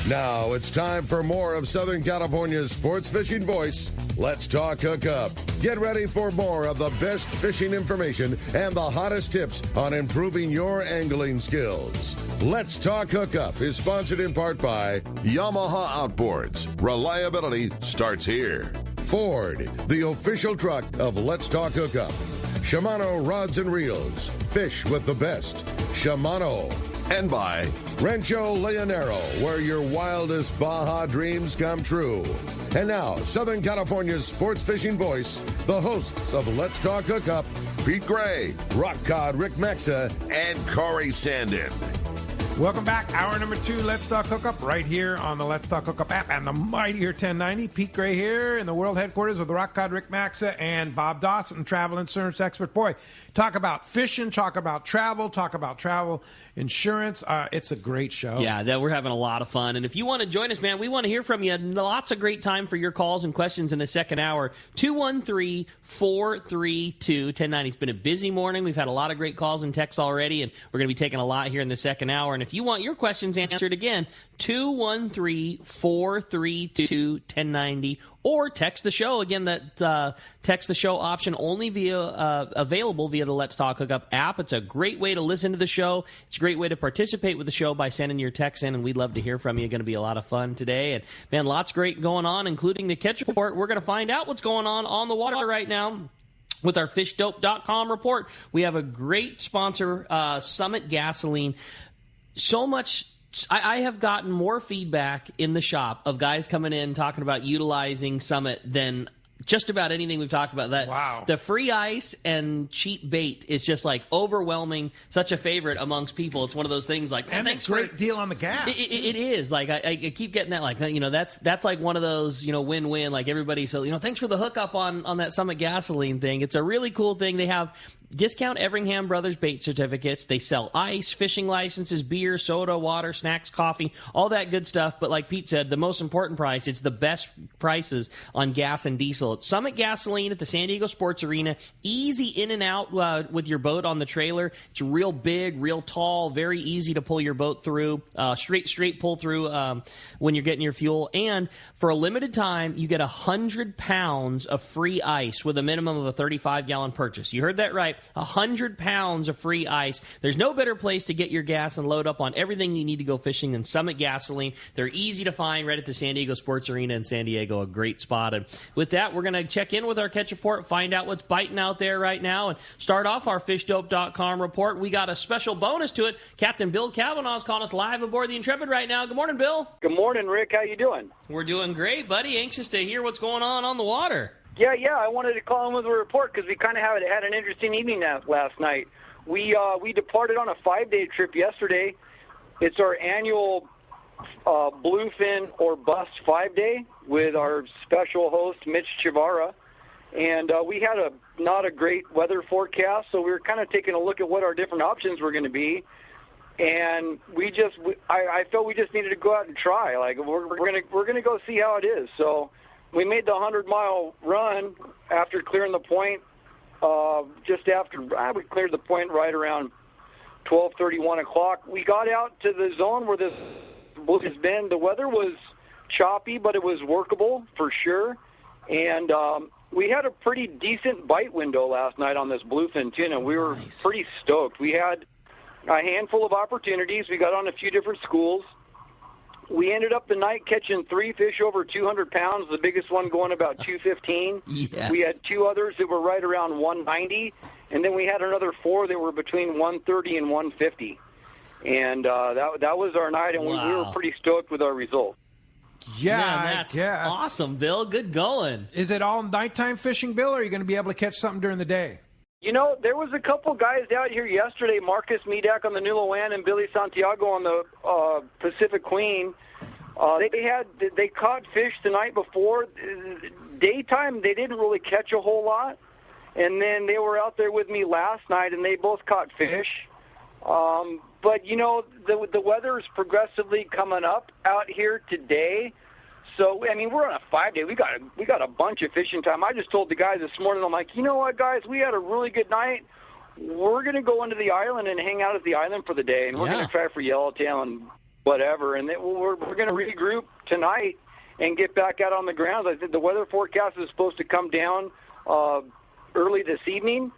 Now it's time for more of Southern California's sports fishing voice. Let's talk hookup. Get ready for more of the best fishing information and the hottest tips on improving your angling skills. Let's Talk Hookup is sponsored in part by Yamaha Outboards. Reliability starts here. Ford, the official truck of Let's Talk Hookup. Shimano Rods and Reels. Fish with the best. Shimano. And by Rancho Leonero, where your wildest Baja dreams come true. And now, Southern California's sports fishing voice, the hosts of Let's Talk Hookup, Pete Gray, Rock Cod Rick Maxa, and Corey Sandin. Welcome back. Hour number 2, Let's Talk Hookup, right here on the Let's Talk Hookup app and the mightier 1090. Pete Gray here in the world headquarters with Rock Cod Rick Maxa and Bob Dawson, travel insurance expert. Boy, talk about fishing, talk about travel insurance. It's a great show. Yeah, we're having a lot of fun. And if you want to join us, man, we want to hear from you. Lots of great time for your calls and questions in the second hour. 213-432-1090. It's been a busy morning. We've had a lot of great calls and texts already, and we're going to be taking a lot here in the second hour. And if you want your questions answered again, 213-432-1090, or text the show. Again, that text the show option only available via the Let's Talk Hookup app. It's a great way to listen to the show. It's a great way to participate with the show by sending your text in, and we'd love to hear from you. It's going to be a lot of fun today. And, man, lots great going on, including the catch report. We're going to find out what's going on the water right now with our fishdope.com report. We have a great sponsor, Summit Gasoline. So much. I have gotten more feedback in the shop of guys coming in talking about utilizing Summit than just about anything we've talked about. That wow. The free ice and cheap bait is just like overwhelming, such a favorite amongst people. It's one of those things like, man, and thanks a great deal on the gas. It is. Like I keep getting that, like, that's like one of those, win-win, like everybody. So, thanks for the hookup on that Summit Gasoline thing. It's a really cool thing. They have discount Everingham Brothers bait certificates. They sell ice, fishing licenses, beer, soda, water, snacks, coffee, all that good stuff. But like Pete said, the most important price, it's the best prices on gas and diesel. It's Summit Gasoline at the San Diego Sports Arena. Easy in and out with your boat on the trailer. It's real big, real tall, very easy to pull your boat through. Straight pull through when you're getting your fuel. And for a limited time, you get 100 pounds of free ice with a minimum of a 35-gallon purchase. You heard that right. 100 pounds of free ice. There's no better place to get your gas and load up on everything you need to go fishing than Summit Gasoline. They're easy to find right at the San Diego Sports Arena in San Diego, a great spot. And with that, we're going to check in with our catch report, find out what's biting out there right now, and start off our fishdope.com report. We got a special bonus to it. Captain Bill Cavanaugh is calling us live aboard the Intrepid right now. Good morning, Bill. Good morning, Rick. How you doing? We're doing great, buddy. Anxious to hear what's going on the water. Yeah. I wanted to call in with a report because we kind of had an interesting evening last night. We departed on a 5-day trip yesterday. It's our annual Bluefin or Bust 5-day with our special host, Mitch Chivara. And we had not a great weather forecast, so we were kind of taking a look at what our different options were going to be. And I felt we just needed to go out and try. Like we're gonna go see how it is. So we made the 100-mile run after clearing the point. Just after we cleared the point right around 12:30, 1 o'clock. We got out to the zone where this has been. The weather was choppy, but it was workable for sure. And we had a pretty decent bite window last night on this bluefin tuna. We were pretty stoked. We had a handful of opportunities. We got on a few different schools. We ended up the night catching 3 fish over 200 pounds, the biggest one going about 215. Yes. We had 2 others that were right around 190, and then we had another 4 that were between 130 and 150. And that was our night, and wow. we were pretty stoked with our result. Yeah, that's awesome, Bill. Good going. Is it all nighttime fishing, Bill, or are you going to be able to catch something during the day? There was a couple guys out here yesterday, Marcus Medak on the Nulawan and Billy Santiago on the Pacific Queen. They caught fish the night before. Daytime, they didn't really catch a whole lot. And then they were out there with me last night, and they both caught fish. But, the weather is progressively coming up out here today. So, we're on a 5-day. We got a bunch of fishing time. I just told the guys this morning, I'm like, you know what, guys, we had a really good night. We're going to go into the island and hang out at the island for the day, and we're going to try for yellowtail and whatever. And then we're going to regroup tonight and get back out on the grounds. I think the weather forecast is supposed to come down early this evening,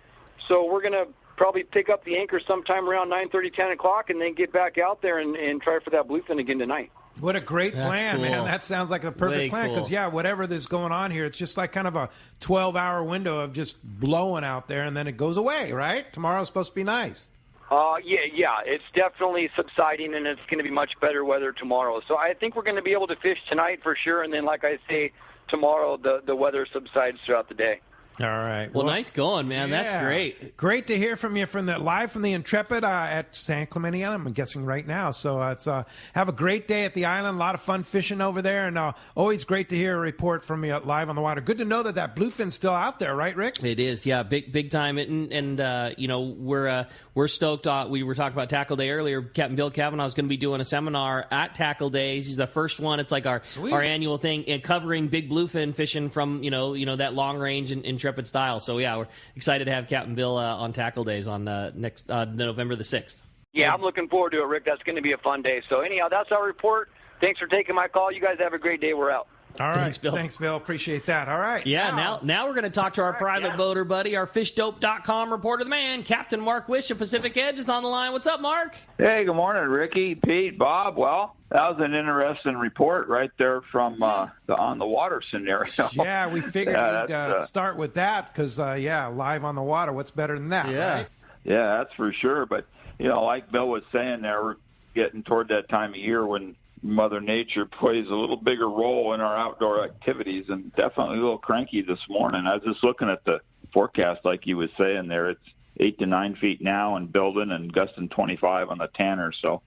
so we're going to probably pick up the anchor sometime around 9:30, 10 o'clock, and then get back out there and try for that bluefin again tonight. What a great plan, cool. man. That sounds like a perfect Way plan because, cool. whatever is going on here, it's just like kind of a 12-hour window of just blowing out there, and then it goes away, right? Tomorrow's supposed to be nice. Yeah, it's definitely subsiding, and it's going to be much better weather tomorrow. So I think we're going to be able to fish tonight for sure, and then, like I say, tomorrow the weather subsides throughout the day. All right. Well, nice going, man. Yeah. That's great. Great to hear from you live from the Intrepid at San Clemente Island, I'm guessing right now. So it's have a great day at the island. A lot of fun fishing over there, and always great to hear a report from you live on the water. Good to know that bluefin's still out there, right, Rick? It is, yeah, big time. And we're stoked. We were talking about Tackle Day earlier. Captain Bill Cavanaugh is going to be doing a seminar at Tackle Days. He's the first one. It's like our annual thing, and covering big bluefin fishing from that long range and Intrepid style. So yeah, we're excited to have Captain Bill on Tackle Days on next November the 6th. Yeah, I'm looking forward to it, Rick. That's going to be a fun day. So anyhow, that's our report. Thanks for taking my call. You guys have a great day. We're out. All right. Thanks, Bill. Appreciate that. All right. Yeah, now we're going to talk to our private boater buddy, our fishdope.com reporter of the man, Captain Mark Wish of Pacific Edge is on the line. What's up, Mark? Hey, good morning, Ricky, Pete, Bob. Well, that was an interesting report right there from the on the water scenario. Yeah, we figured we'd start with that because, live on the water. What's better than that, right? Yeah, that's for sure. But, like Bill was saying there, we're getting toward that time of year when Mother Nature plays a little bigger role in our outdoor activities, and definitely a little cranky this morning. I was just looking at the forecast, like you was saying there. It's 8 to 9 feet now and building, and gusting 25 on the Tanner. So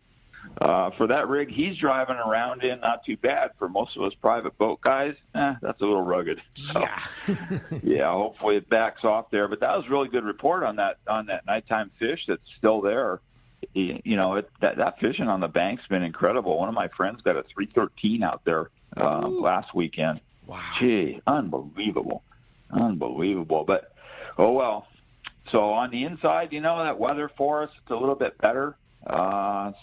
for that rig he's driving around in, not too bad. For most of us private boat guys, that's a little rugged. So, yeah, hopefully it backs off there. But that was a really good report on that nighttime fish that's still there. That fishing on the bank's been incredible. One of my friends got a 313 out there last weekend. Wow. Gee, unbelievable. But, oh well. So on the inside, that weather for us, it's a little bit better.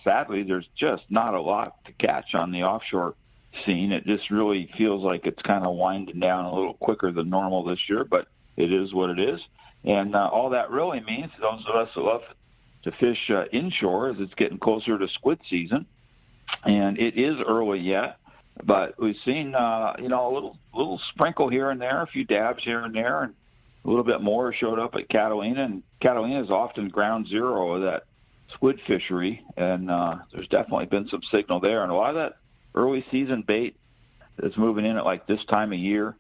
Sadly, there's just not a lot to catch on the offshore scene. It just really feels like it's kind of winding down a little quicker than normal this year, but it is what it is. And all that really means, those of us that love to fish inshore, as it's getting closer to squid season, and it is early yet, but we've seen a little sprinkle here and there, a few dabs here and there, and a little bit more showed up at Catalina, and Catalina is often ground zero of that squid fishery, and there's definitely been some signal there, and a lot of that early season bait that's moving in at like this time of year,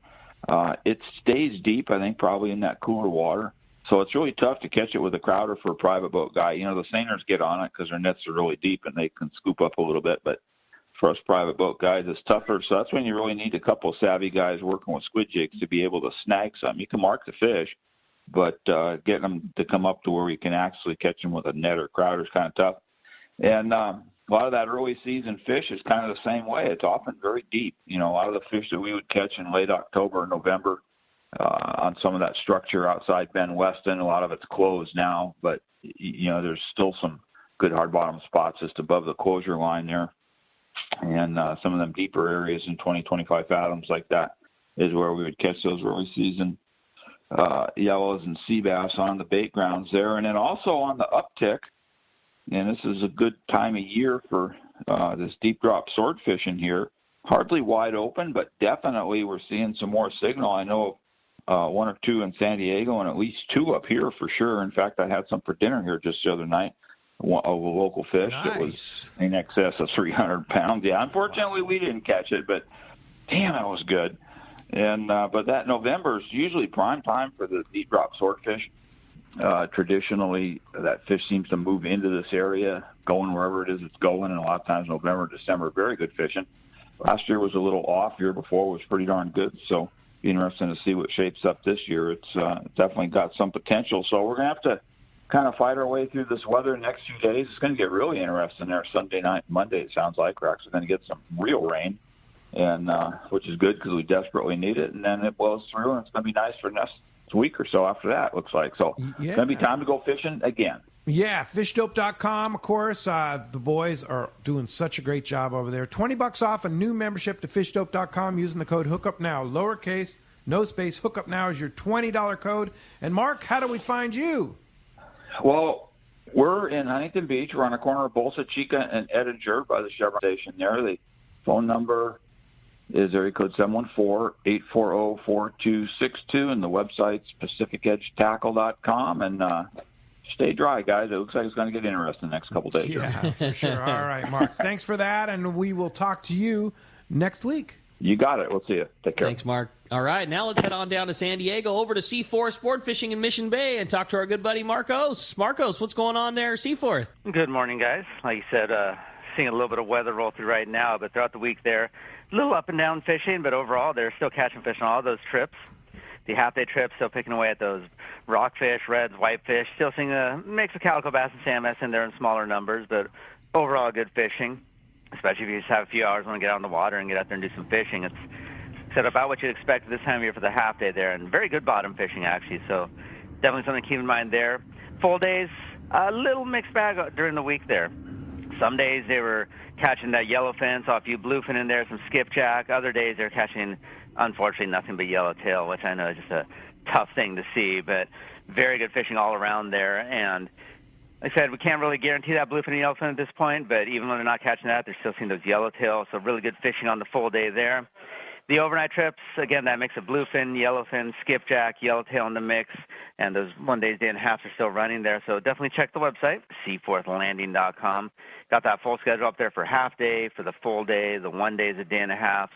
it stays deep, I think, probably in that cooler water. So it's really tough to catch it with a crowder for a private boat guy. The seiners get on it because their nets are really deep and they can scoop up a little bit. But for us private boat guys, it's tougher. So that's when you really need a couple of savvy guys working with squid jigs to be able to snag some. You can mark the fish, but getting them to come up to where we can actually catch them with a net or crowder is kind of tough. And a lot of that early season fish is kind of the same way. It's often very deep. A lot of the fish that we would catch in late October or November, on some of that structure outside Ben Weston. A lot of it's closed now, but, there's still some good hard bottom spots just above the closure line there. And some of them deeper areas in 20, 25 fathoms like that is where we would catch those early season yellows and sea bass on the bait grounds there. And then also on the uptick, and this is a good time of year for this deep drop sword fishing here. Hardly wide open, but definitely we're seeing some more signal. I know one or two in San Diego and at least two up here for sure. In fact, I had some for dinner here just the other night, a local fish that was in excess of 300 pounds. Yeah, unfortunately we didn't catch it, but damn, that was good. And but that November is usually prime time for the deep drop swordfish. Traditionally, that fish seems to move into this area, going wherever it is it's going, and a lot of times November, December, very good fishing. Last year was a little off. Year before was pretty darn good, so interesting to see what shapes up this year. It's definitely got some potential. So we're going to have to kind of fight our way through this weather the next few days. It's going to get really interesting there Sunday night, Monday, it sounds like. We're actually going to get some real rain, and which is good because we desperately need it. And then it blows through, and it's going to be nice for the next week or so after that, looks like. So it's going to be time to go fishing again. Yeah, fishdope.com, of course. The boys are doing such a great job over there. $20 off a new membership to fishdope.com using the code Hookup Now. Lowercase, no space, Hookup Now is your $20 code. And, Mark, how do we find you? Well, we're in Huntington Beach. We're on the corner of Bolsa Chica and Edinger by the Chevron station there. The phone number is area code 714-840-4262, and the website's pacificedgetackle.com. And stay dry, guys. It looks like it's going to get interesting the next couple days. Yeah, for sure. All right, Mark. Thanks for that, and we will talk to you next week. You got it. We'll see you. Take care. Thanks, Mark. All right, now let's head on down to San Diego, over to Seaforth Sport Fishing in Mission Bay, and talk to our good buddy Marcos. Marcos, what's going on there, Seaforth? Good morning, guys. Like you said, seeing a little bit of weather roll through right now, but throughout the week there, a little up and down fishing, but overall they're still catching fish on all those trips. The half-day trips, still picking away at those rockfish, reds, whitefish, still seeing a mix of calico bass and salmon bass in there in smaller numbers, but overall good fishing, especially if you just have a few hours want to get out in the water and get out there and do some fishing. It's set about what you'd expect this time of year for the half-day there, and very good bottom fishing, actually, so definitely something to keep in mind there. Full days, a little mixed bag during the week there. Some days they were catching that yellowfin, saw a few bluefin in there, some skipjack. Other days they're catching, unfortunately, nothing but yellowtail, which I know is just a tough thing to see, but very good fishing all around there. And like I said, we can't really guarantee that bluefin and yellowfin at this point, but even when they're not catching that, they're still seeing those yellowtail, so really good fishing on the full day there. The overnight trips, again, that mix of bluefin, yellowfin, skipjack, yellowtail in the mix, and those 1 day, day and a half are still running there. So definitely check the website, seaforthlanding.com. Got that full schedule up there for half day, for the full day, the 1 day, a day and a half.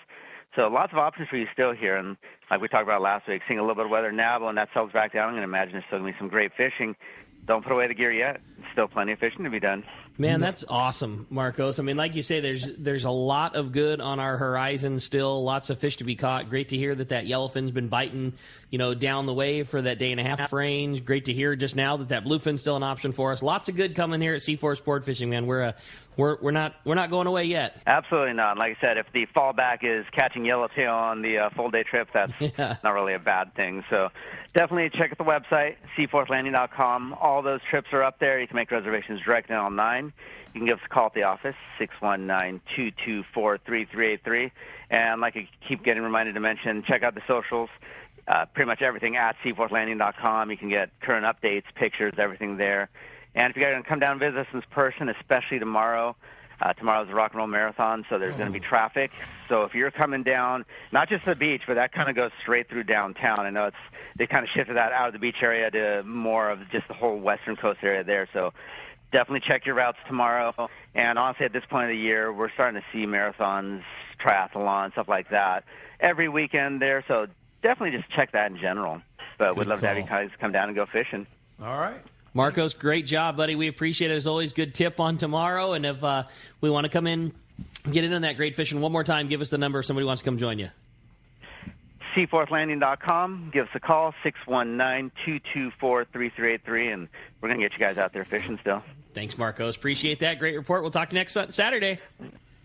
So lots of options for you still here. And like we talked about last week, seeing a little bit of weather now, but when that settles back down, I'm going to imagine there's still going to be some great fishing. Don't put away the gear yet. Still plenty of fishing to be done. Man, that's awesome, Marcos. I mean, like you say, there's a lot of good on our horizon still. Lots of fish to be caught. Great to hear that yellowfin's been biting, down the way for that day and a half range. Great to hear just now that bluefin's still an option for us. Lots of good coming here at Seaforth Sport Fishing, man. We're not going away yet. Absolutely not. Like I said, if the fallback is catching yellowtail on the full day trip, that's not really a bad thing. So definitely check out the website, seaforthlanding.com. All those trips are up there. You can make reservations directly online. You can give us a call at the office, 619-224-3383. And like I keep getting reminded to mention, check out the socials. Pretty much everything at seaforthlanding.com. You can get current updates, pictures, everything there. And if you're going to come down and visit us in person, especially tomorrow, tomorrow's the Rock and Roll Marathon, so there's going to be traffic. So if you're coming down, not just the beach, but that kind of goes straight through downtown. I know they kind of shifted that out of the beach area to more of just the whole western coast area there. So definitely check your routes tomorrow. And honestly, at this point of the year, we're starting to see marathons, triathlons, stuff like that every weekend there. So definitely just check that in general. But we'd love to have you guys come down and go fishing. All right. Marcos, great job, buddy. We appreciate it as always. Good tip on tomorrow. And if we want to come in, get in on that great fishing one more time, give us the number if somebody wants to come join you. seaforthlanding.com. Give us a call, 619-224-3383, and we're going to get you guys out there fishing still. Thanks, Marcos. Appreciate that. Great report. We'll talk to you next Saturday.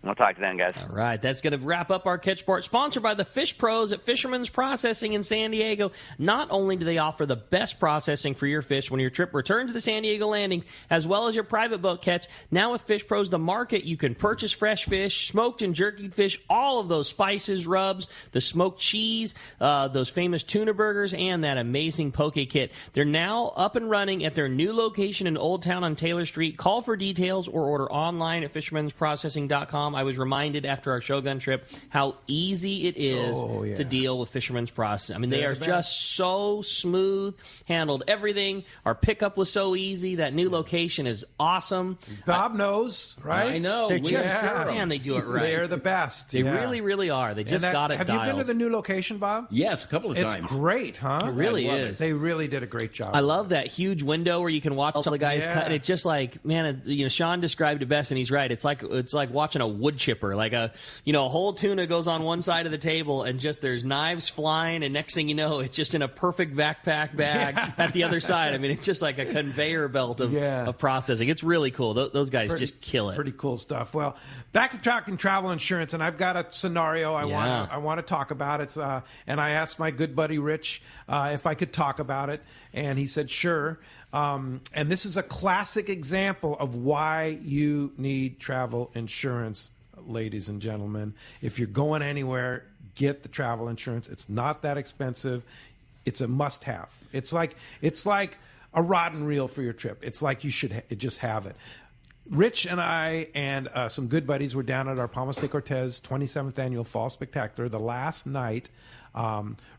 We'll talk to them, guys. All right, that's going to wrap up our Catch Report, sponsored by the Fish Pros at Fisherman's Processing in San Diego. Not only do they offer the best processing for your fish when your trip returns to the San Diego Landing, as well as your private boat catch, now with Fish Pros The Market, you can purchase fresh fish, smoked and jerkied fish, all of those spices, rubs, the smoked cheese, those famous tuna burgers, and that amazing poke kit. They're now up and running at their new location in Old Town on Taylor Street. Call for details or order online at fishermansprocessing.com. I was reminded after our Shogun trip how easy it is to deal with Fisherman's Processing. I mean, they are just so smooth, handled everything. Our pickup was so easy. That new location is awesome. Bob knows, right? I know. They're man, they do it right. They're the best. They really, really are. They just got it dialed. Have you been to the new location, Bob? Yes, a couple of times. It's great, huh? It really is. They really did a great job. I love that huge window where you can watch all the guys cut. And it's just like, man, Sean described it best, and he's right. It's like watching a wood chipper. Like a whole tuna goes on one side of the table, and just there's knives flying, and next thing you know, it's just in a perfect backpack bag at the other side. I mean, it's just like a conveyor belt of processing. It's really cool. Those guys just kill it. Pretty cool stuff. Well, back to talking travel insurance, and I've got a scenario I want to talk about it. And I asked my good buddy Rich if I could talk about it, and he said sure. And this is a classic example of why you need travel insurance, ladies and gentlemen. If you're going anywhere, get the travel insurance. It's not that expensive. It's a must-have. It's like a rod and reel for your trip. It's like you should just have it. Rich and I and some good buddies were down at our Palmas de Cortez 27th Annual Fall Spectacular. The last night,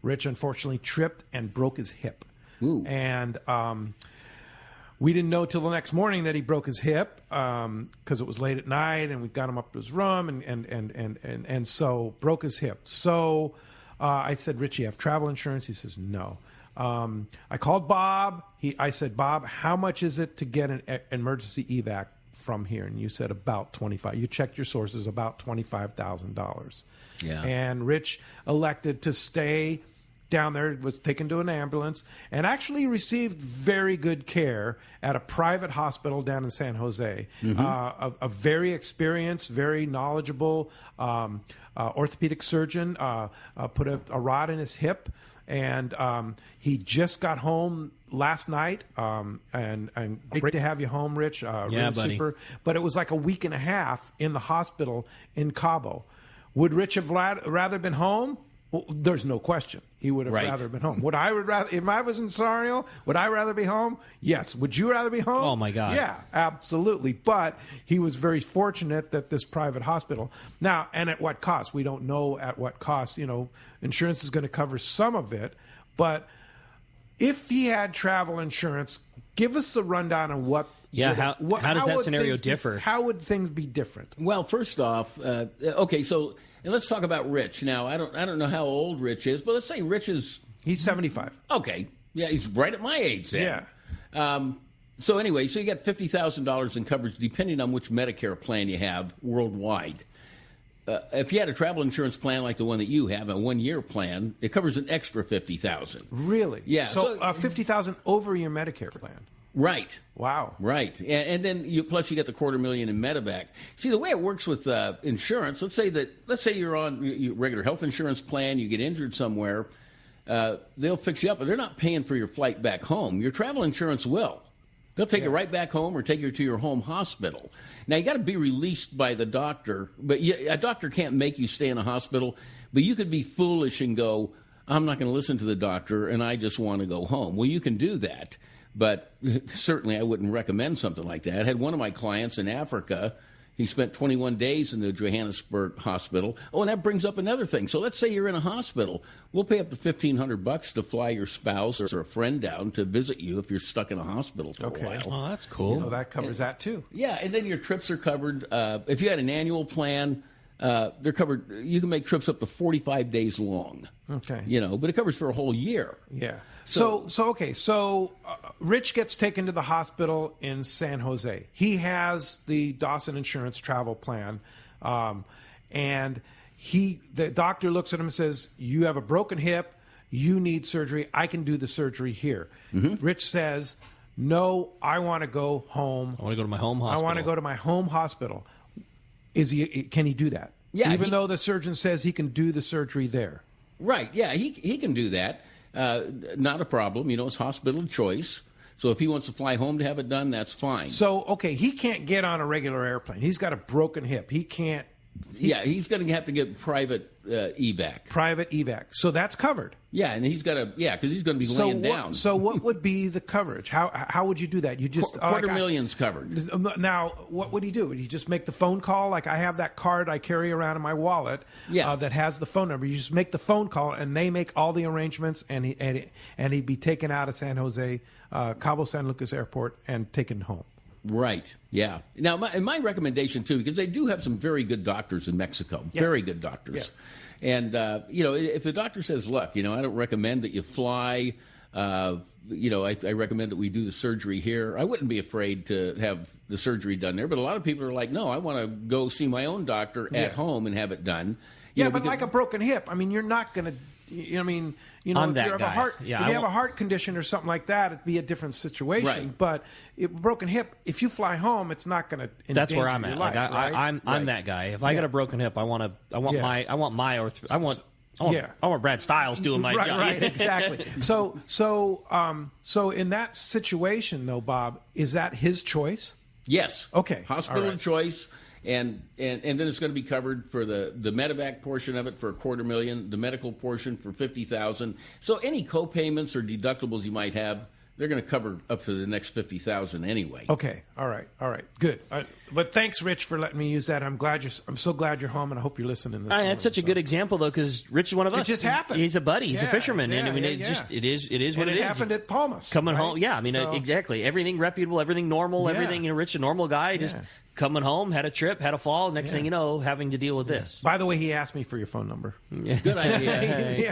Rich unfortunately tripped and broke his hip. Ooh. And we didn't know till the next morning that he broke his hip because it was late at night, and we got him up to his room and so broke his hip. So I said, Rich, you have travel insurance? He says, no. I called Bob. I said, Bob, how much is it to get an emergency evac from here? And you said about $25,000. You checked your sources, about $25,000. Yeah. And Rich elected to stay down there, was taken to an ambulance, and actually received very good care at a private hospital down in San Jose. A very experienced, very knowledgeable orthopedic surgeon put a rod in his hip, and he just got home last night. And great to have you home, Rich. Really buddy. super. But it was like a week and a half in the hospital in Cabo. Would Rich have rather been home? Well, there's no question. He would have rather been home. If I was in Sario, would I rather be home? Yes. Would you rather be home? Oh, my God. Yeah, absolutely. But he was very fortunate that this private hospital. Now, and at what cost? We don't know at what cost. Insurance is going to cover some of it. But if he had travel insurance, give us the rundown on what. Yeah, how does that scenario differ? How would things be different? Well, first off, okay, so... And let's talk about Rich. Now, I don't know how old Rich is, but let's say Rich is... He's 75. Okay. Yeah, he's right at my age then. Yeah. So anyway, so you got $50,000 in coverage depending on which Medicare plan you have worldwide. If you had a travel insurance plan like the one that you have, a 1-year plan, it covers an extra $50,000. Really? Yeah. So $50,000 over your Medicare plan. Right. Wow. Right. And then plus you get the $250,000 in medevac. See, the way it works with insurance, let's say you're on your regular health insurance plan, you get injured somewhere, they'll fix you up, but they're not paying for your flight back home. Your travel insurance will. They'll take you right back home or take you to your home hospital. Now, you got to be released by the doctor, but a doctor can't make you stay in a hospital, but you could be foolish and go, I'm not going to listen to the doctor, and I just want to go home. Well, you can do that. But certainly I wouldn't recommend something like that. I had one of my clients in Africa. He spent 21 days in the Johannesburg hospital. Oh, and that brings up another thing. So let's say you're in a hospital. We'll pay up to $1,500 to fly your spouse or a friend down to visit you if you're stuck in a hospital for a while. Oh, that's cool. That covers that too. Yeah, and then your trips are covered. If you had an annual plan, they're covered. You can make trips up to 45 days long. Okay. But it covers for a whole year. Yeah. So Rich gets taken to the hospital in San Jose. He has the Dawson Insurance travel plan, and the doctor looks at him and says, "You have a broken hip. You need surgery. I can do the surgery here." Rich says, "No, I want to go home. I want to go to my home hospital. I want to go to my home hospital." Can he do that? Yeah. Even though the surgeon says he can do the surgery there. Right. Yeah, he can do that. Not a problem. It's hospital choice. So if he wants to fly home to have it done, that's fine. So, okay, he can't get on a regular airplane. He's got a broken hip. He can't. He's going to have to get private evac. Private evac. So that's covered. Yeah, and he's got to, because he's going to be laying down. So what would be the coverage? How would you do that? You just $250,000's covered. Now, what would he do? Would he just make the phone call? Like I have that card I carry around in my wallet that has the phone number. You just make the phone call, and they make all the arrangements, and he'd be taken out of San Jose, Cabo San Lucas Airport, and taken home. Right. Yeah. Now, my recommendation, too, because they do have some very good doctors in Mexico, very good doctors. Yeah. And, if the doctor says, look, I don't recommend that you fly, I recommend that we do the surgery here. I wouldn't be afraid to have the surgery done there. But a lot of people are like, no, I want to go see my own doctor at home and have it done. But like a broken hip, you're not going to... if you have a heart condition or something like that, it'd be a different situation. Right. But broken hip, if you fly home, it's not going to endanger That's where I'm at. Your life, right? I'm that guy. If I got a broken hip, I want Yeah. I want Brad Stiles doing my job. Right, exactly. So in that situation, though, Bob, is that his choice? Yes. Okay. Hospital of choice, and then it's going to be covered for the medevac portion of it for $250,000, the medical portion for $50,000. So any co-payments or deductibles you might have, they're going to cover up to the next $50,000 anyway. Okay. All right. Good. But thanks, Rich, for letting me use that. I'm so glad you're home, and I hope you're listening. This morning, that's such a good example, though, because Rich is one of us. It just happened. He's a buddy. He's a fisherman, yeah, and I mean, it is what it is. It happened at Palmas. Coming home, yeah. I mean, exactly. Everything reputable, everything normal, everything. Rich, a normal guy, just coming home, had a trip, had a fall. Next thing you know, having to deal with this. By the way, he asked me for your phone number. Good idea.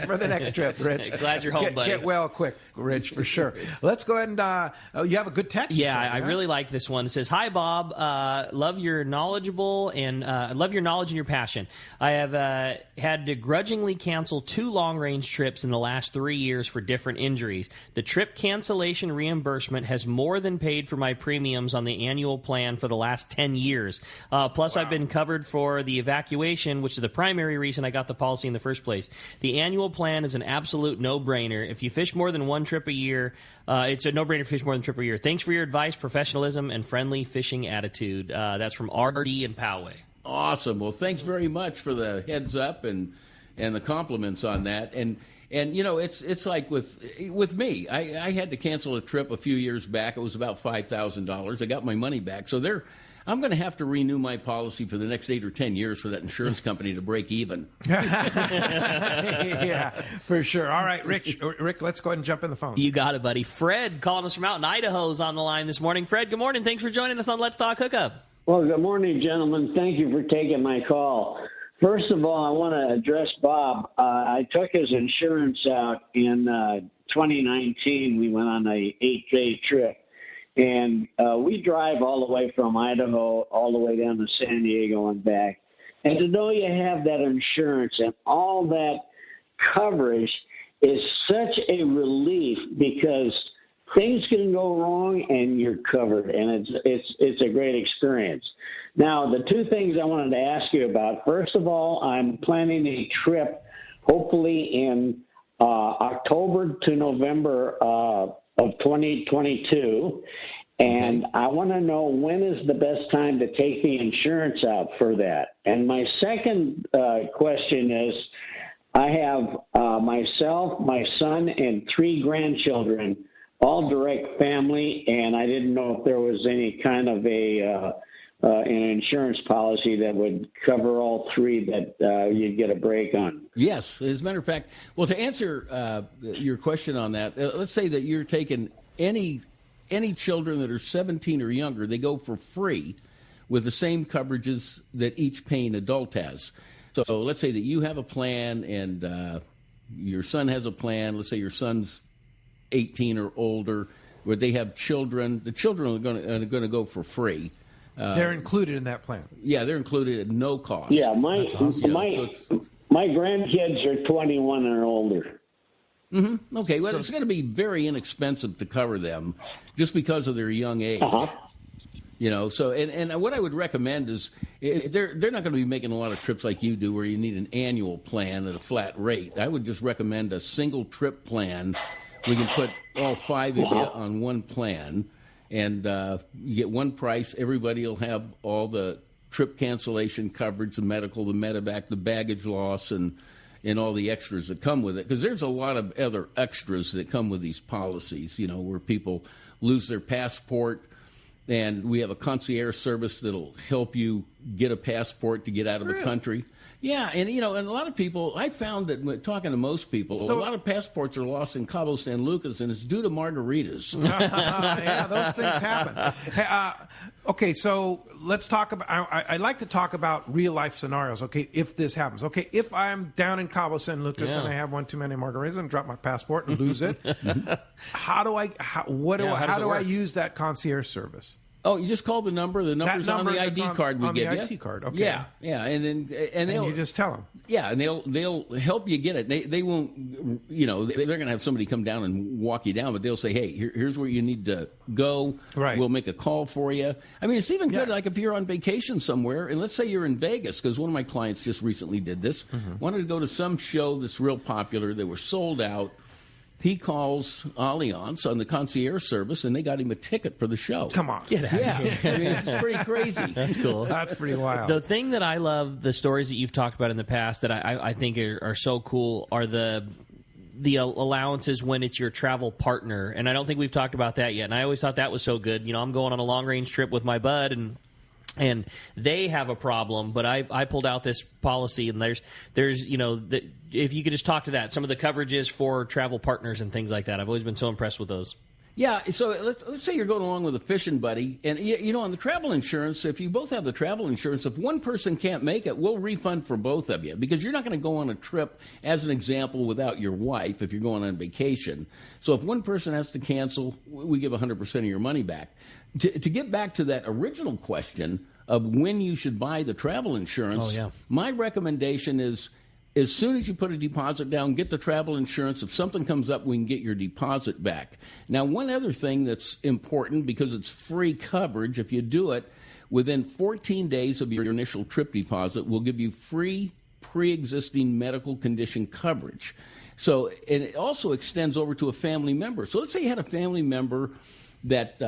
For the next trip, Rich. Glad you're home, buddy. Get well quick, Rich, for sure. Let's go ahead and you have a good text. Yeah, I really like this one. It says, "Hi, Bob. Love your knowledge and your passion. I have had to grudgingly cancel 2 long-range trips in the last 3 years for different injuries. The trip cancellation reimbursement has more than paid for my premiums on the annual plan for the last 10 years. Plus, I've been covered for the evacuation, which is the primary reason I got the policy in the first place. The annual plan is an absolute no-brainer. If you fish more than one trip a year, it's a no-brainer to fish more than a trip a year. Thanks for your advice, professionalism, and friendly fishing attitude." That's from RD in Poway. Awesome. Well, thanks very much for the heads up and the compliments on that. And it's like with me. I had to cancel a trip a few years back. It was about $5,000. I got my money back. So I'm going to have to renew my policy for the next 8 or 10 years for that insurance company to break even. Yeah, for sure. All right, Rick, let's go ahead and jump in the phone. You got it, buddy. Fred calling us from out in Idaho is on the line this morning. Fred, good morning. Thanks for joining us on Let's Talk Hookup. Well, good morning, gentlemen. Thank you for taking my call. First of all, I want to address Bob. I took his insurance out in 2019. We went on a 8-day trip. And we drive all the way from Idaho all the way down to San Diego and back. And to know you have that insurance and all that coverage is such a relief because things can go wrong and you're covered. And it's a great experience. Now, the 2 things I wanted to ask you about. First of all, I'm planning a trip hopefully in October to November of 2022, and I want to know when is the best time to take the insurance out for that. And my second question is, I have myself, my son, and 3 grandchildren, all direct family, and I didn't know if there was any kind of an insurance policy that would cover all 3 that you'd get a break on. Yes. As a matter of fact, well, to answer your question on that, let's say that you're taking any children that are 17 or younger, they go for free with the same coverages that each paying adult has. So let's say that you have a plan and your son has a plan. Let's say your son's 18 or older, where they have children. The children are going to go for free. They're included in that plan. Yeah, they're included at no cost. Yeah, my grandkids are 21 or older. Mm-hmm. Okay, well, it's going to be very inexpensive to cover them just because of their young age. Uh-huh. So and what I would recommend is they're not going to be making a lot of trips like you do where you need an annual plan at a flat rate. I would just recommend a single trip plan. We can put all 5 of you on one plan, and you get one price. Everybody will have all the trip cancellation coverage, the medical, the medevac, the baggage loss, and all the extras that come with it. Because there's a lot of other extras that come with these policies, where people lose their passport, and we have a concierge service that'll help you get a passport to get out of the country. Yeah, and and a lot of people, I found that when talking to most people, a lot of passports are lost in Cabo San Lucas, and it's due to margaritas. Yeah, those things happen. Hey, okay, so let's talk about, I like to talk about real life scenarios, okay, if this happens. Okay, if I'm down in Cabo San Lucas and I have one too many margaritas and drop my passport and lose it, how do I use that concierge service? Oh, you just call the number. The number's on the ID card we give you. On the ID card, okay. Yeah, and you just tell them. Yeah, and they'll help you get it. They won't, they're going to have somebody come down and walk you down, but they'll say, hey, here's where you need to go. Right. We'll make a call for you. I mean, it's even good, like if you're on vacation somewhere, and let's say you're in Vegas, because one of my clients just recently did this, wanted to go to some show that's real popular. They were sold out. He calls Allianz on the concierge service, and they got him a ticket for the show. Come on. Get out of here. I mean, it's pretty crazy. That's cool. That's pretty wild. The thing that I love, the stories that you've talked about in the past that I think are so cool are the allowances when it's your travel partner. And I don't think we've talked about that yet. And I always thought that was so good. I'm going on a long-range trip with my bud, and they have a problem, but I pulled out this policy, and there's if you could just talk to that, some of the coverages for travel partners and things like that. I've always been so impressed with those. Yeah, so let's say you're going along with a fishing buddy, and on the travel insurance, if you both have the travel insurance, if one person can't make it, we'll refund for both of you, because you're not going to go on a trip, as an example, without your wife if you're going on vacation. So if one person has to cancel, we give 100% of your money back. To get back to that original question of when you should buy the travel insurance, my recommendation is, as soon as you put a deposit down, get the travel insurance. If something comes up, we can get your deposit back. Now, one other thing that's important, because it's free coverage, if you do it within 14 days of your initial trip deposit, we'll give you free pre-existing medical condition coverage. So, and it also extends over to a family member. So let's say you had a family member that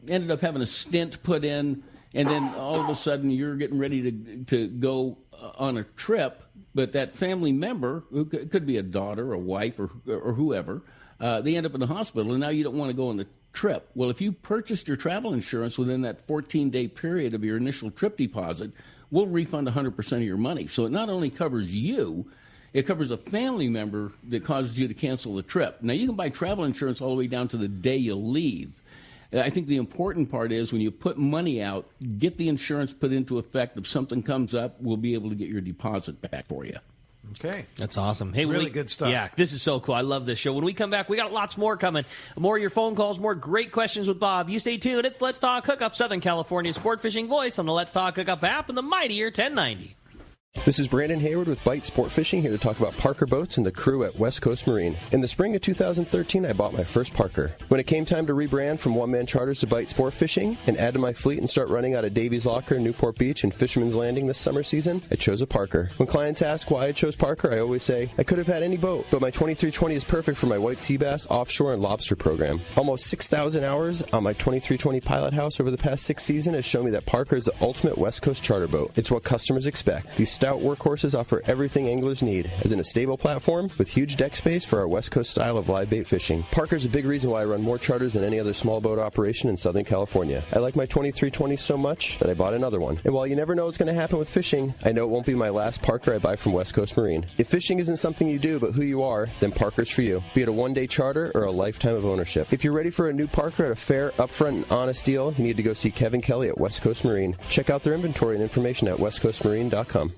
ended up having a stent put in, and then all of a sudden you're getting ready to go on a trip, but that family member, who could be a daughter, a wife, or whoever, they end up in the hospital, and now you don't want to go on the trip. Well, if you purchased your travel insurance within that 14-day period of your initial trip deposit, we'll refund 100% of your money. So it not only covers you, it covers a family member that causes you to cancel the trip. Now, you can buy travel insurance all the way down to the day you leave. I think the important part is when you put money out, get the insurance put into effect. If something comes up, we'll be able to get your deposit back for you. Okay. That's awesome. Hey, really good stuff. Yeah, this is so cool. I love this show. When we come back, we got lots more coming. More of your phone calls, more great questions with Bob. You stay tuned. It's Let's Talk Hookup, Southern California's sport fishing voice on the Let's Talk Hookup app and the mightier 1090. This is Brandon Hayward with Bite Sport Fishing, here to talk about Parker Boats and the crew at West Coast Marine. In the spring of 2013, I bought my first Parker. When it came time to rebrand from one-man charters to Bite Sport Fishing and add to my fleet and start running out of Davies Locker, Newport Beach, and Fisherman's Landing this summer season, I chose a Parker. When clients ask why I chose Parker, I always say, I could have had any boat, but my 2320 is perfect for my white sea bass, offshore, and lobster program. Almost 6,000 hours on my 2320 Pilot House over the past 6 seasons has shown me that Parker is the ultimate West Coast charter boat. It's what customers expect. These stout workhorses offer everything anglers need, as in a stable platform with huge deck space for our West Coast style of live bait fishing. Parker's a big reason why I run more charters than any other small boat operation in Southern California. I like my 2320 so much that I bought another one. And while you never know what's going to happen with fishing, I know it won't be my last Parker I buy from West Coast Marine. If fishing isn't something you do but who you are, then Parker's for you, be it a one-day charter or a lifetime of ownership. If you're ready for a new Parker at a fair, upfront, and honest deal, you need to go see Kevin Kelly at West Coast Marine. Check out their inventory and information at westcoastmarine.com.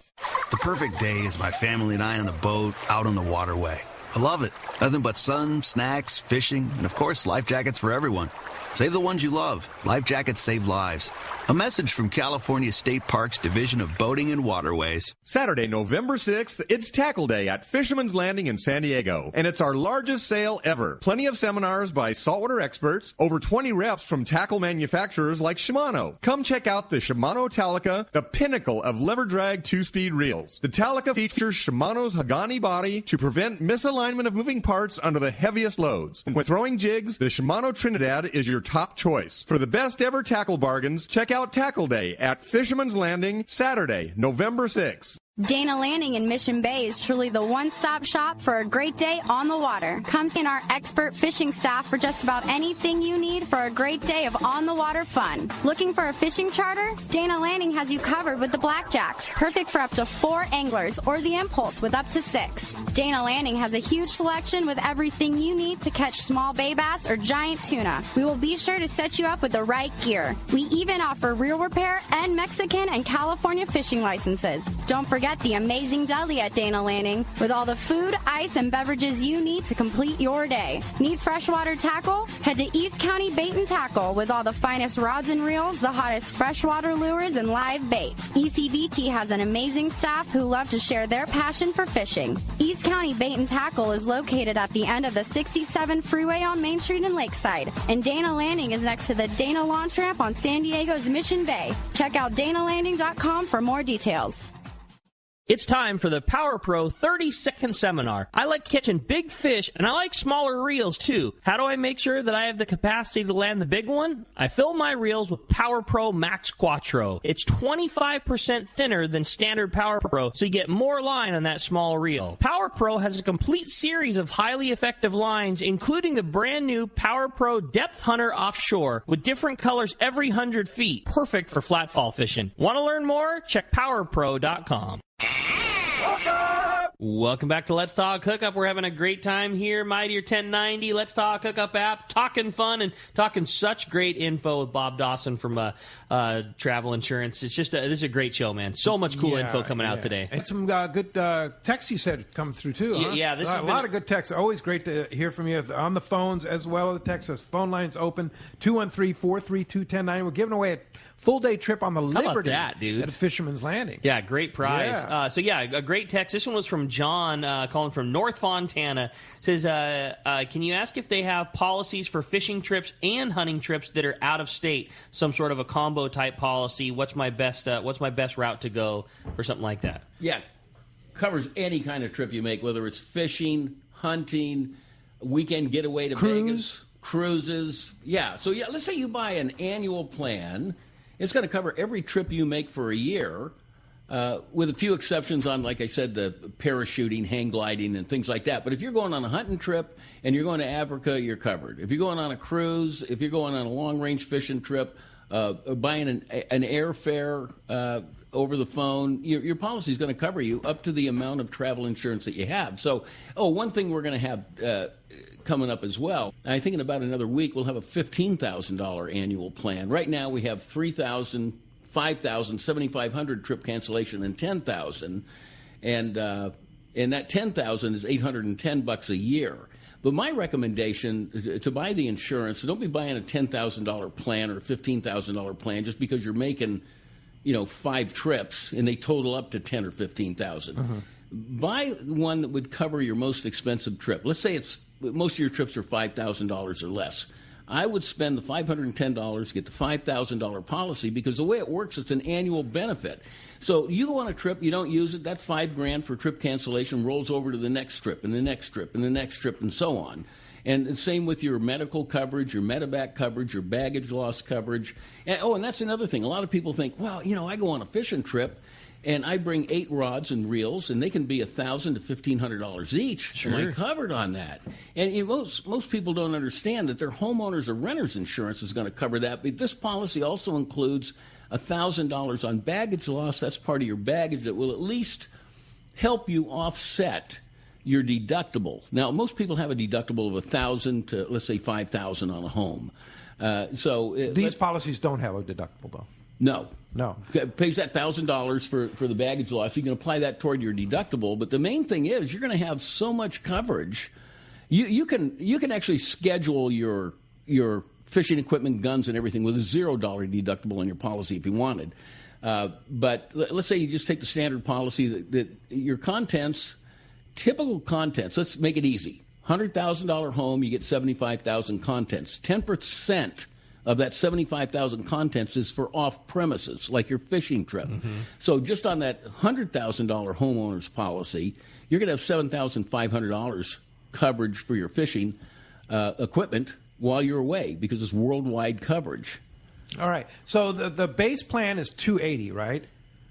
The perfect day is my family and I on the boat, out on the waterway. I love it. Nothing but sun, snacks, fishing, and of course, life jackets for everyone. Save the ones you love. Life jackets save lives. A message from California State Parks Division of Boating and Waterways. Saturday, November 6th, it's Tackle Day at Fisherman's Landing in San Diego, and it's our largest sale ever. Plenty of seminars by saltwater experts, over 20 reps from tackle manufacturers like Shimano. Come check out the Shimano Talica, the pinnacle of lever drag 2-speed reels. The Talica features Shimano's Hagani body to prevent misalignment of moving parts under the heaviest loads. When throwing jigs, the Shimano Trinidad is your top choice. For the best ever tackle bargains, check out Tackle Day at Fisherman's Landing, Saturday, November 6th. Dana Landing in Mission Bay is truly the one-stop shop for a great day on the water. Come see our expert fishing staff for just about anything you need for a great day of on-the-water fun. Looking for a fishing charter? Dana Landing has you covered with the Blackjack, perfect for up to 4 anglers, or the Impulse with up to 6. Dana Landing has a huge selection with everything you need to catch small bay bass or giant tuna. We will be sure to set you up with the right gear. We even offer reel repair and Mexican and California fishing licenses. Don't forget forget the amazing deli at Dana Landing with all the food, ice, and beverages you need to complete your day. Need freshwater tackle? Head to East County Bait and Tackle with all the finest rods and reels, the hottest freshwater lures, and live bait. ECBT has an amazing staff who love to share their passion for fishing. East County Bait and Tackle is located at the end of the 67 freeway on Main Street in Lakeside, and Dana Landing is next to the Dana Launch Ramp on San Diego's Mission Bay. Check out danalanding.com for more details. It's time for the Power Pro 30-second seminar. I like catching big fish, and I like smaller reels, too. How do I make sure that I have the capacity to land the big one? I fill my reels with Power Pro Max Quattro. It's 25% thinner than standard Power Pro, so you get more line on that small reel. Power Pro has a complete series of highly effective lines, including the brand new Power Pro Depth Hunter Offshore, with different colors every 100 feet. Perfect for flatfall fishing. Want to learn more? Check PowerPro.com. Welcome back to Let's Talk Hookup. We're having a great time here. Mightier 1090, Let's Talk Hookup app, talking fun and talking such great info with Bob Dawson from Travel Insurance. It's just this is a great show, man. So much cool info coming out today. And some good texts you said come through, too. Huh? Yeah, this a lot of good texts. Always great to hear from you on the phones as well as the texts. Phone lines open, 213-432-1090. We're giving away a full-day trip on the Liberty that, dude? At Fisherman's Landing. Yeah, great prize. Yeah. A great text. This one was from John calling from North Fontana. Says, can you ask if they have policies for fishing trips and hunting trips that are out of state? Some sort of a combo type policy. What's my best route to go for something like that? Yeah, covers any kind of trip you make, whether it's fishing, hunting, weekend getaway to Vegas, cruises. Yeah, so let's say you buy an annual plan. It's going to cover every trip you make for a year. With a few exceptions on, like I said, the parachuting, hang gliding, and things like that. But if you're going on a hunting trip and you're going to Africa, you're covered. If you're going on a cruise, if you're going on a long-range fishing trip, buying an airfare over the phone, your policy is going to cover you up to the amount of travel insurance that you have. So, one thing we're going to have coming up as well, I think in about another week, we'll have a $15,000 annual plan. Right now we have $3,000, $5,000, $7,500 trip cancellation, and $10,000, and that $10,000 is $810 a year. But my recommendation to buy the insurance, so don't be buying a $10,000 plan or a $15,000 plan just because you're making, 5 trips and they total up to $10,000 or $15,000. Buy one that would cover your most expensive trip. Let's say most of your trips are $5,000 or less. I would spend the $510 to get the $5,000 policy because the way it works, it's an annual benefit. So you go on a trip, you don't use it, that $5,000 for trip cancellation rolls over to the next trip and the next trip and the next trip and so on. And the same with your medical coverage, your medevac coverage, your baggage loss coverage. And that's another thing. A lot of people think, well, I go on a fishing trip and I bring 8 rods and reels, and they can be $1,000 to $1,500 each. Sure. And I covered on that. And most people don't understand that their homeowners or renters insurance is going to cover that. But this policy also includes $1,000 on baggage loss. That's part of your baggage that will at least help you offset your deductible. Now, most people have a deductible of $1,000 to, let's say, $5,000 on a home. These policies don't have a deductible, though. No. It pays that $1,000 for the baggage loss. You can apply that toward your deductible. But the main thing is you're going to have so much coverage. You can actually schedule your fishing equipment, guns, and everything with a $0 deductible on your policy if you wanted. But let's say you just take the standard policy that your contents, typical contents. Let's make it easy. $100,000 home, you get 75,000 contents. 10% of that 75,000 contents is for off-premises, like your fishing trip. So just on that $100,000 homeowner's policy, you're going to have $7,500 coverage for your fishing equipment while you're away because it's worldwide coverage. All right. So the base plan is $280, right?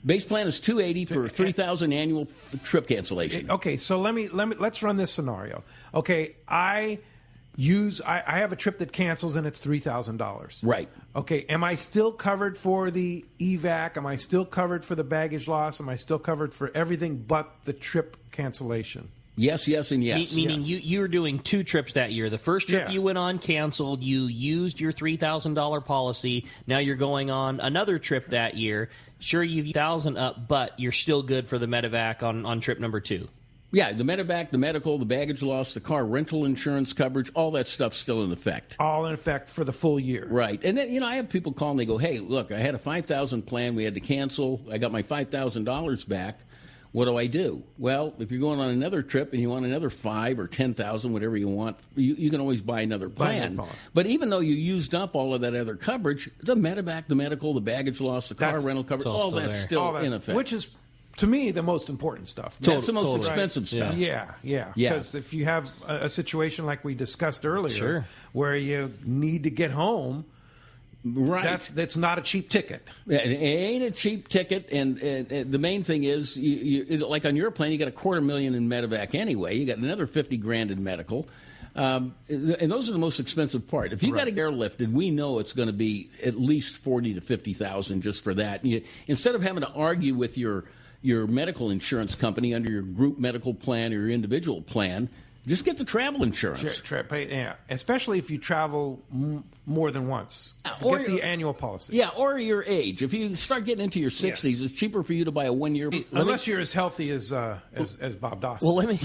Base plan is $280 for $3,000 annual trip cancellation. Okay, so let's run this scenario. Okay, I have a trip that cancels and it's $3,000. Right. Okay, am I still covered for the evac? Am I still covered for the baggage loss? Am I still covered for everything but the trip cancellation? Yes, yes, and yes. Meaning you were doing 2 trips that year. The first trip you went on canceled. You used your $3,000 policy. Now you're going on another trip that year. Sure, you've $1,000 up, but you're still good for the medevac on trip number 2. Yeah, the medevac, the medical, the baggage loss, the car rental insurance coverage, all that stuff's still in effect. All in effect for the full year. Right. And then, I have people call and they go, hey, look, I had a $5,000 plan. We had to cancel. I got my $5,000 back. What do I do? Well, if you're going on another trip and you want another $5,000 or $10,000, whatever you want, you can always buy another plan. But even though you used up all of that other coverage, the medevac, the medical, the baggage loss, the car rental coverage, all that's still in effect. Which is, to me, the most important stuff. That's the most expensive stuff. Yeah. Because if you have a situation like we discussed earlier, where you need to get home, that's not a cheap ticket. It ain't a cheap ticket, and the main thing is, you like on your plan, you got $250,000 in medevac anyway. You got another $50,000 in medical, and those are the most expensive part. If you got to get airlifted, we know it's going to be at least $40,000 to $50,000 just for that. Instead of having to argue with your medical insurance company under your group medical plan or your individual plan, just get the travel insurance. Especially if you travel more than once. Or get the annual policy. Yeah, or your age. If you start getting into your 60s, it's cheaper for you to buy a 1-year. Unless you're as healthy as Bob Dawson. Well, let me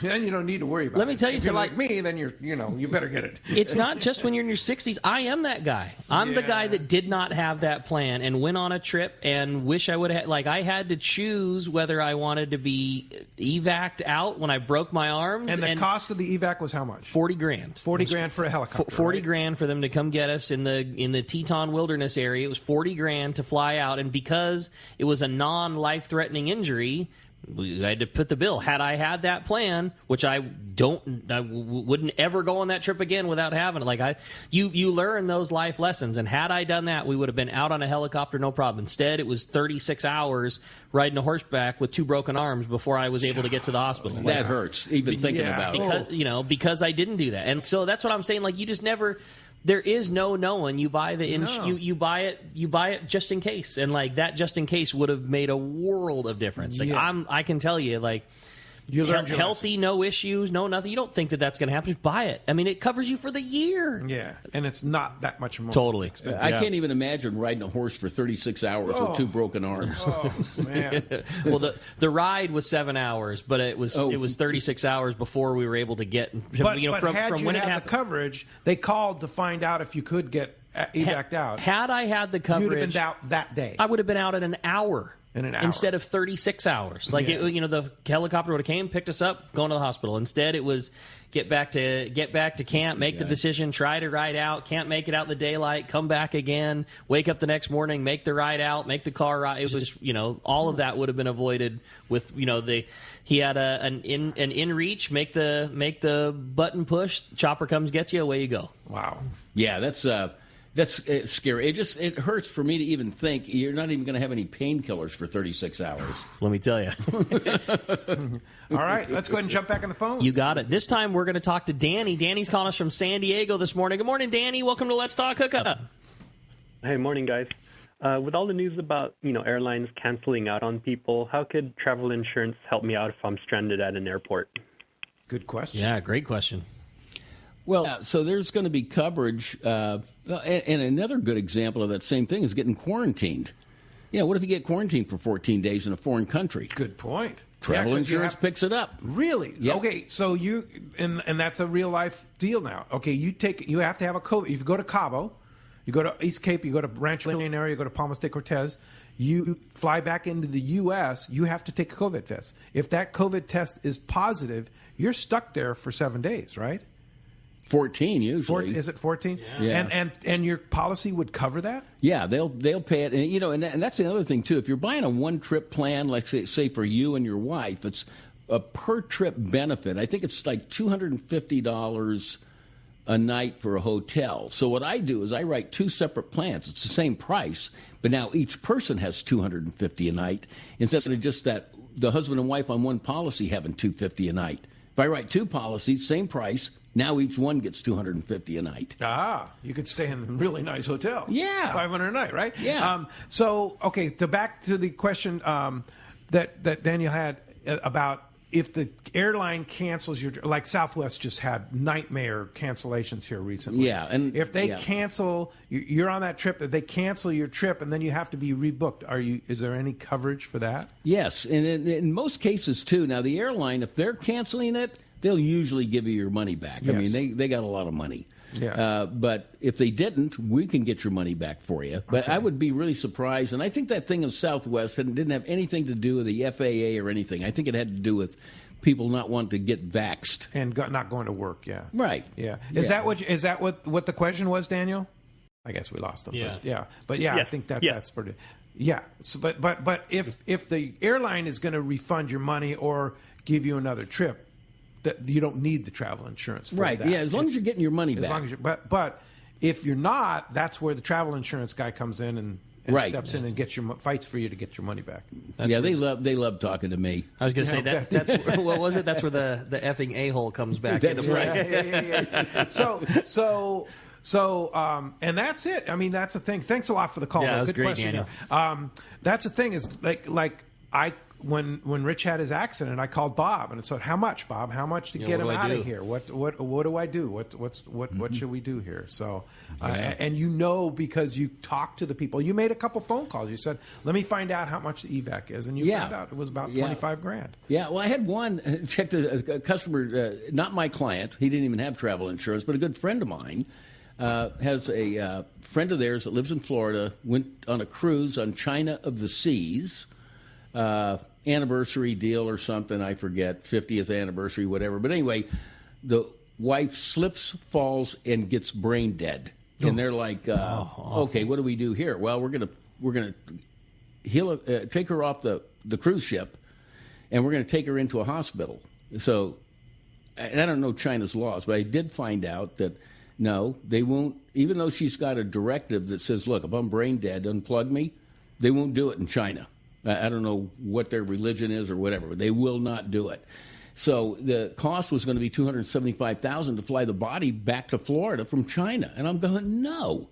then you don't need to worry about it. Let me tell you if something. You're like me, then you better get it. It's not just when you're in your 60s. I am that guy. I'm the guy that did not have that plan and went on a trip and wish I would have. Like, I had to choose whether I wanted to be evac'd out when I broke my arms. And the cost of the evac was how much? $40,000. $40,000 for a helicopter. $40,000 for them to come get us in the Teton Wilderness area. It was $40,000 to fly out, and because it was a non-life-threatening injury, we had to put the bill. Had I had that plan, which I wouldn't ever go on that trip again without having it. Like you learn those life lessons, and had I done that, we would have been out on a helicopter, no problem. Instead, it was 36 hours riding a horseback with 2 broken arms before I was able to get to the hospital. That hurts, even thinking about it. Because I didn't do that, and so that's what I'm saying. Like, you just never. There is no knowing. You buy you buy it just in case, and like that just in case would have made a world of difference. Like I can tell you, like, you learned healthy, no issues, no nothing. You don't think that's going to happen? Just buy it. I mean, it covers you for the year. Yeah, and it's not that much more. Totally. I can't even imagine riding a horse for 36 hours with 2 broken arms. Oh, man. Well, the ride was 7 hours, but it was 36 hours before we were able to get. But from had you when had it happened, the coverage, they called to find out if you could get evac'd out. Had I had the coverage, you would have been out that day. I would have been out in an hour. Instead of 36 hours. Like, the helicopter would have came, picked us up, going to the hospital. Instead, it was get back to camp, make the decision, try to ride out, can't make it out in the daylight, come back again, wake up the next morning, make the ride out, make the car ride. It was just, all of that would have been avoided with, he had an in reach, make the button push, chopper comes, gets you, away you go. Wow. Yeah, that's scary. It hurts for me to even think you're not even going to have any painkillers for 36 hours. Let me tell you. All right, let's go ahead and jump back on the phone. You got it. This time we're going to talk to Danny. Danny's calling us from San Diego this morning. Good morning, Danny. Welcome to Let's Talk Hookup. Hey, morning, guys. With all the news about airlines canceling out on people, how could travel insurance help me out if I'm stranded at an airport? Good question. Yeah, great question. Well, so there's going to be coverage, and another good example of that same thing is getting quarantined. What if you get quarantined for 14 days in a foreign country? Good point. Travel insurance picks it up. Really? Yep. Okay, so and that's a real life deal now. Okay, you have to have a COVID. If you go to Cabo, you go to East Cape, you go to Rancho Leonero, you go to Palmas de Cortez, you fly back into the U.S., you have to take a COVID test. If that COVID test is positive, you're stuck there for 7 days, right? 14 usually. Is it 14? Yeah. And your policy would cover that? Yeah, they'll pay it. And and that's the other thing too. If you're buying a one-trip plan, like say for you and your wife, it's a per-trip benefit. I think it's like $250 a night for a hotel. So what I do is I write 2 separate plans. It's the same price, but now each person has $250 a night instead of just that the husband and wife on one policy having $250 a night. If I write 2 policies, same price. Now each one gets $250 a night. You could stay in a really nice hotel. Yeah. $500 a night, right? Yeah. So, okay, back to the question that Daniel had about if the airline cancels your, like Southwest just had nightmare cancellations here recently. Yeah, and if they cancel, you're on that trip. If they cancel your trip and then you have to be rebooked, is there any coverage for that? Yes, and in most cases too. Now the airline, if they're canceling it, they'll usually give you your money back. Yes. I mean, they got a lot of money. Yeah. But if they didn't, we can get your money back for you. But I would be really surprised. And I think that thing of Southwest didn't have anything to do with the FAA or anything. I think it had to do with people not wanting to get vaxxed. And not going to work, yeah. Right. Yeah. Is that what the question was, Daniel? I guess we lost him. Yeah. But yeah, I think that's pretty. Yeah. So, but if the airline is going to refund your money or give you another trip, that you don't need the travel insurance for right. that. Yeah, as long as you're getting your money back. As long as but if you're not, that's where the travel insurance guy comes in and steps in and fights for you to get your money back. They love talking to me. I was going to say that's what was it? That's where the effing a-hole comes back. That's right. Yeah. So and that's it. I mean, that's the thing. Thanks a lot for the call. Yeah, that was good great, question. Daniel. That's the thing is when Rich had his accident, I called Bob and I said, "How much, Bob? How much to get him out of here? What do I do? What should we do here?" So, and because you talked to the people, you made a couple phone calls. You said, "Let me find out how much the evac is," and you found out it was about $25,000. Yeah, well, I had one checked a customer, not my client. He didn't even have travel insurance, but a good friend of mine has a friend of theirs that lives in Florida. Went on a cruise on China of the Seas. Anniversary deal or something, I forget, 50th anniversary, whatever. But anyway, the wife slips, falls, and gets brain dead. And they're like, okay, what do we do here? Well, we're gonna take her off the cruise ship, and we're gonna take her into a hospital. So, and I don't know China's laws, but I did find out that no, they won't. Even though she's got a directive that says, look, if I'm brain dead, unplug me, they won't do it in China. I don't know what their religion is or whatever, but they will not do it. So the cost was going to be $275,000 to fly the body back to Florida from China. And I'm going, no.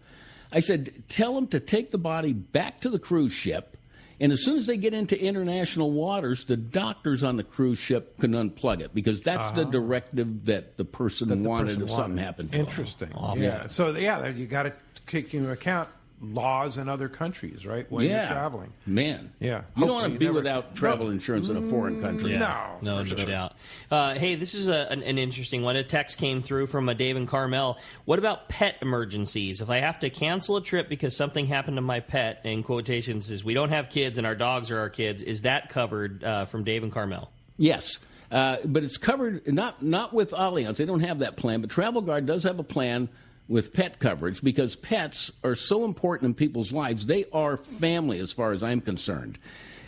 I said, tell them to take the body back to the cruise ship, and as soon as they get into international waters, the doctors on the cruise ship can unplug it, because that's the directive that the person wanted if something happened to them. Interesting. Yeah. So, you got to take into account laws in other countries, right? When you're traveling. Man. Yeah. You don't want to be without travel insurance in a foreign country. No, no doubt. Hey, this is an interesting one. A text came through from Dave and Carmel. What about pet emergencies? If I have to cancel a trip because something happened to my pet, in quotations, is we don't have kids and our dogs are our kids, is that covered from Dave and Carmel? Yes. But it's covered not with Allianz. They don't have that plan, but Travel Guard does have a plan with pet coverage, because pets are so important in people's lives. They are family as far as I'm concerned.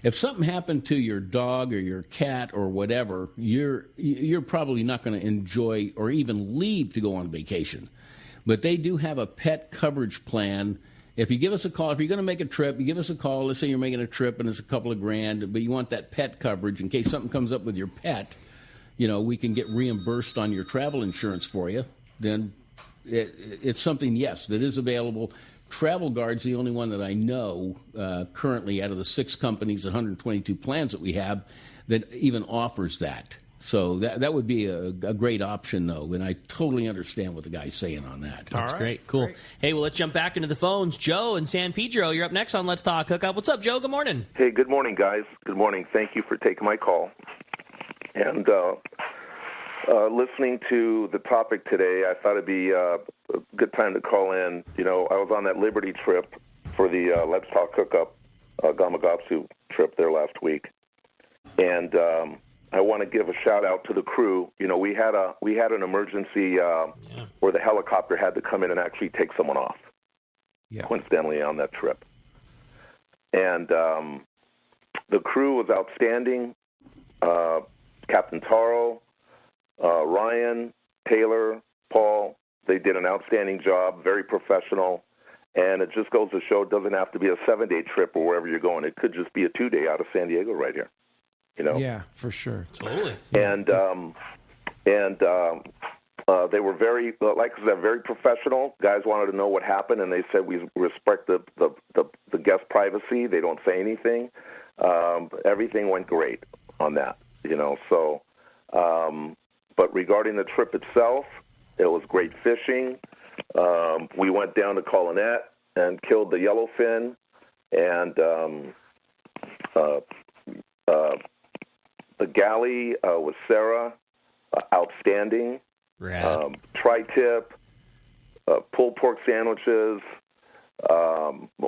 If something happened to your dog or your cat or whatever, you're probably not going to enjoy or even leave to go on vacation. But they do have a pet coverage plan. If you give us a call, if you're going to make a trip, you give us a call. Let's say you're making a trip and it's a couple of grand, but you want that pet coverage in case something comes up with your pet. We can get reimbursed on your travel insurance for you. Then it's something, yes, that is available. Travel Guard's the only one that I know currently out of the 6 companies, 122 plans that we have, that even offers that. So that would be a great option, though, and I totally understand what the guy's saying on that. That's great. Cool. Great. Hey, well, let's jump back into the phones. Joe in San Pedro, you're up next on Let's Talk Hookup. What's up, Joe? Good morning. Hey, good morning, guys. Good morning. Thank you for taking my call. And listening to the topic today, I thought it'd be a good time to call in. I was on that Liberty trip for the Let's Talk Hookup Gamagapsu trip there last week, and I want to give a shout out to the crew. We had an emergency where the helicopter had to come in and actually take someone off. Yeah. Coincidentally, on that trip, and the crew was outstanding. Captain Taro, Ryan, Taylor, Paul, they did an outstanding job, very professional, and it just goes to show it doesn't have to be a 7-day trip or wherever you're going. It could just be a 2-day out of San Diego right here, Yeah, for sure. Totally. And they were very, like I said, very professional. Guys wanted to know what happened, and they said we respect the guest privacy. They don't say anything. Everything went great on that. So, but regarding the trip itself, it was great fishing. We went down to Colonette and killed the yellowfin, and the galley with Sarah, outstanding. Tri-tip, pulled pork sandwiches,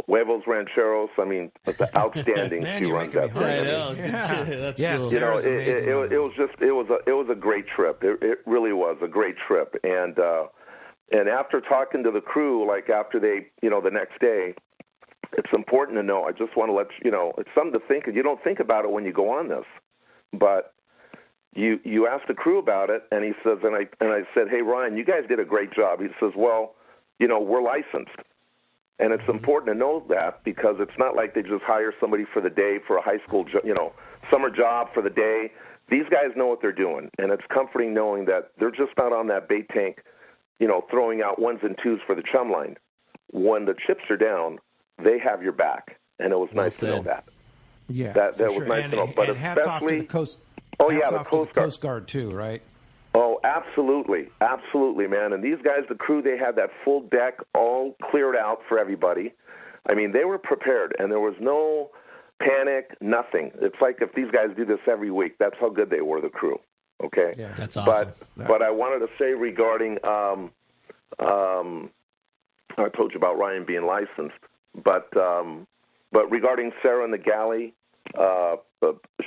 huevos rancheros. I mean, the outstanding. Man, she runs that thing. I know. That's cool. It was a great trip. It really was a great trip. And after talking to the crew, like after they, the next day, it's important to know. I just want to let it's something to think. You don't think about it when you go on this, but you asked the crew about it, and he says, and I said, hey Ryan, you guys did a great job. He says, well, we're licensed. And it's important to know that, because it's not like they just hire somebody for the day for a high school, summer job for the day. These guys know what they're doing, and it's comforting knowing that they're just not on that bait tank, throwing out ones and twos for the chum line. When the chips are down, they have your back, and it was nice to know that. Yeah, that was nice to know. But and hats off to the Coast. the Coast Guard too, right? Oh, absolutely, man. And these guys, the crew, they had that full deck all cleared out for everybody. I mean, they were prepared, and there was no panic, nothing. It's like if these guys do this every week, that's how good they were, the crew. Okay, yeah, that's awesome. But I wanted to say regarding, I told you about Ryan being licensed, but regarding Sarah and the galley,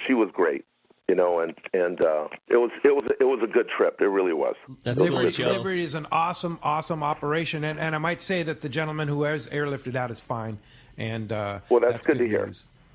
she was great. And it was a good trip. It really was. That's Liberty is an awesome operation, and I might say that the gentleman who has airlifted out is fine. And that's good to hear.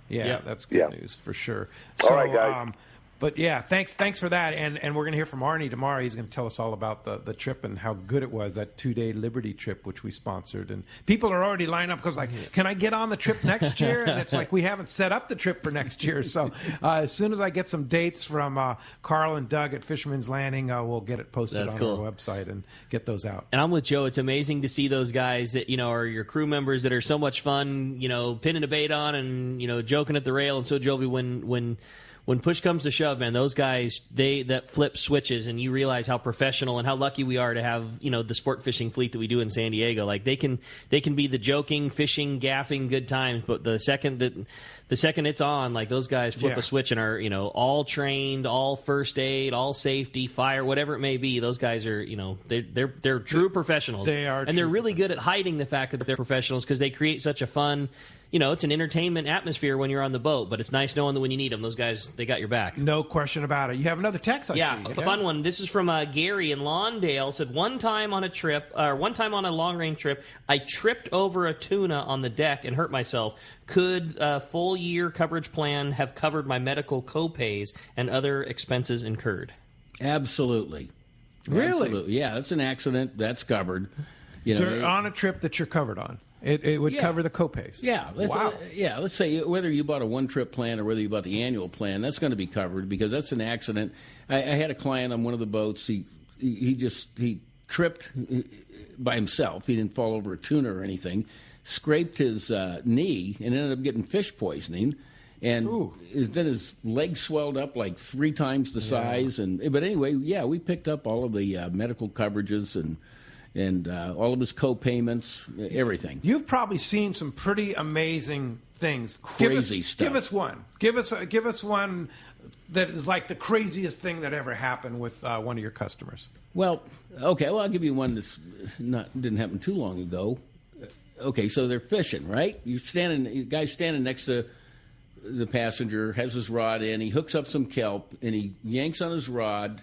Yeah, that's good news for sure. So, all right, guys. But yeah, thanks for that. And we're going to hear from Arnie tomorrow. He's going to tell us all about the trip and how good it was, that 2-day Liberty trip, which we sponsored. And people are already lined up because, can I get on the trip next year? And it's like, we haven't set up the trip for next year. So as soon as I get some dates from Carl and Doug at Fisherman's Landing, we'll get it posted on our website and get those out. And I'm with Joe. It's amazing to see those guys that, are your crew members that are so much fun, pinning a bait on and, joking at the rail and so jovial when push comes to shove, man, those guys, that flip switches, and you realize how professional and how lucky we are to have, the sport fishing fleet that we do in San Diego. Like they can be the joking, fishing, gaffing, good times, but the second it's on, like those guys flip a switch and are, all trained, all first aid, all safety, fire, whatever it may be. Those guys are, they're true professionals. They are, and they're really good at hiding the fact that they're professionals because they create such a fun. It's an entertainment atmosphere when you're on the boat, but it's nice knowing that when you need them, those guys, they got your back. No question about it. You have another text, I see. Yeah, a fun one. This is from Gary in Lawndale. Said, one time on a long-range trip, I tripped over a tuna on the deck and hurt myself. Could a full-year coverage plan have covered my medical co-pays and other expenses incurred? Absolutely. Really? Absolutely. Yeah, that's an accident. That's covered. On a trip that you're covered on. It would cover the co-pays. Yeah. Let's say whether you bought a one-trip plan or whether you bought the annual plan, that's going to be covered because that's an accident. I had a client on one of the boats. He tripped by himself. He didn't fall over a tuna or anything. Scraped his knee and ended up getting fish poisoning. And then his leg swelled up like 3 times the size. But anyway, we picked up all of the medical coverages and all of his co-payments, everything. You've probably seen some pretty amazing things. Crazy stuff. Give us one. Give us one that is like the craziest thing that ever happened with one of your customers. Well, okay. Well, I'll give you one that's didn't happen too long ago. Okay, so they're fishing, right? Guy's standing next to the passenger, has his rod in. He hooks up some kelp, and he yanks on his rod,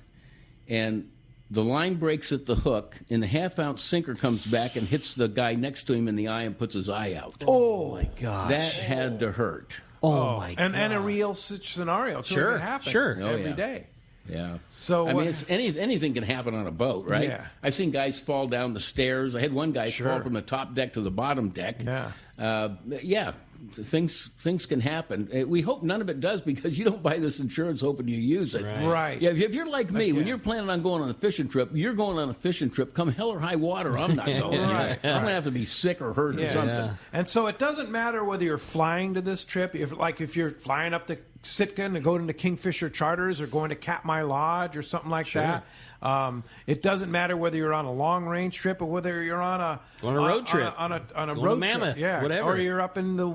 and the line breaks at the hook, and the half-ounce sinker comes back and hits the guy next to him in the eye and puts his eye out. Oh, my gosh. That had to hurt. Oh, my God. And a real scenario, too. Sure, it happens every day. Yeah. So I mean, anything can happen on a boat, right? Yeah. I've seen guys fall down the stairs. I had one guy fall from the top deck to the bottom deck. Yeah. Things can happen. We hope none of it does because you don't buy this insurance hoping you use it. Right. Yeah, if you're like me, when you're planning on going on a fishing trip, you're going on a fishing trip. Come hell or high water, I'm not going. I'm going to have to be sick or hurt or something. And so it doesn't matter whether you're flying to this trip. If you're flying up Sitka and going into Kingfisher Charters or going to Katmai Lodge or something like that. It doesn't matter whether you're on a long range trip or whether you're on a road trip, on a going road to Mammoth, trip, whatever, or you're up in the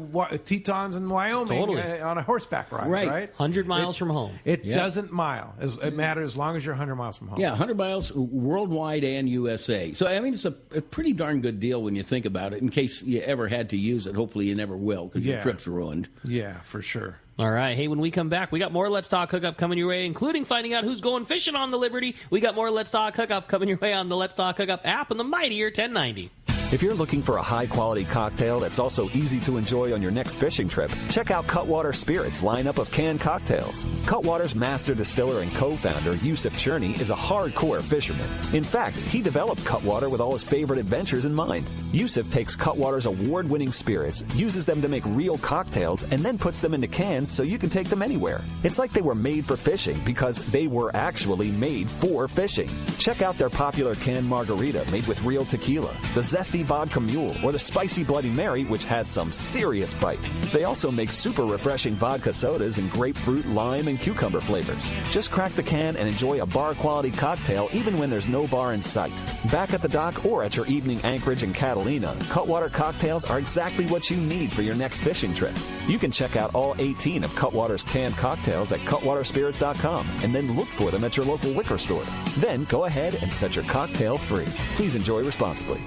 Tetons in Wyoming on a horseback ride, right? 100 miles from home. It doesn't it matters as long as you're 100 miles from home. Yeah, 100 miles worldwide and USA. So I mean, it's a pretty darn good deal when you think about it. In case you ever had to use it, hopefully you never will because your trip's ruined. Yeah, for sure. All right. Hey, when we come back, we got more Let's Talk Hookup coming your way, including finding out who's going fishing on the Liberty. We got more Let's Talk Hookup coming your way on the Let's Talk Hookup app and the mightier 1090. If you're looking for a high-quality cocktail that's also easy to enjoy on your next fishing trip, check out Cutwater Spirits' lineup of canned cocktails. Cutwater's master distiller and co-founder, Yusuf Cherney, is a hardcore fisherman. In fact, he developed Cutwater with all his favorite adventures in mind. Yusuf takes Cutwater's award-winning spirits, uses them to make real cocktails, and then puts them into cans so you can take them anywhere. It's like they were made for fishing because they were actually made for fishing. Check out their popular canned margarita made with real tequila, the zesty vodka mule, or the spicy Bloody Mary, which has some serious bite. They also make super refreshing vodka sodas in grapefruit, lime, and cucumber flavors. Just crack the can and enjoy a bar-quality cocktail even when there's no bar in sight. Back at the dock or at your evening anchorage in Catalina, Cutwater cocktails are exactly what you need for your next fishing trip. You can check out all 18 of Cutwater's canned cocktails at cutwaterspirits.com and then look for them at your local liquor store. Then go ahead and set your cocktail free. Please enjoy responsibly.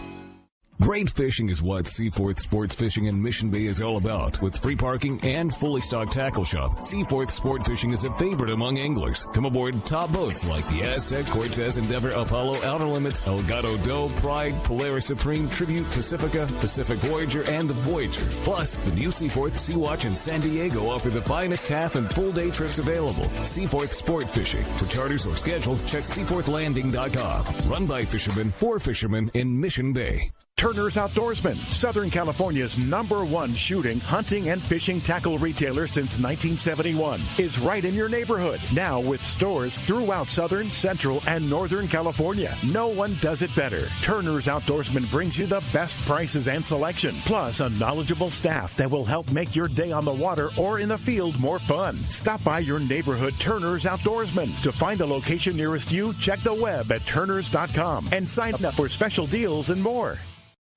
Great fishing is what Seaforth Sports Fishing in Mission Bay is all about. With free parking and fully stocked tackle shop, Seaforth Sport Fishing is a favorite among anglers. Come aboard top boats like the Aztec, Cortez, Endeavor, Apollo, Outer Limits, Elgato Doe, Pride, Polaris Supreme, Tribute, Pacifica, Pacific Voyager, and the Voyager. Plus, the new Seaforth, Sea-Watch, and San Diego offer the finest half and full day trips available. Seaforth Sport Fishing. For charters or schedule, check seaforthlanding.com. Run by fishermen, for fishermen in Mission Bay. Turner's Outdoorsman, Southern California's #1 shooting, hunting, and fishing tackle retailer since 1971, is right in your neighborhood. Now with stores throughout Southern, Central, and Northern California. No one does it better. Turner's Outdoorsman brings you the best prices and selection, plus a knowledgeable staff that will help make your day on the water or in the field more fun. Stop by your neighborhood Turner's Outdoorsman. To find the location nearest you, check the web at turners.com and sign up for special deals and more.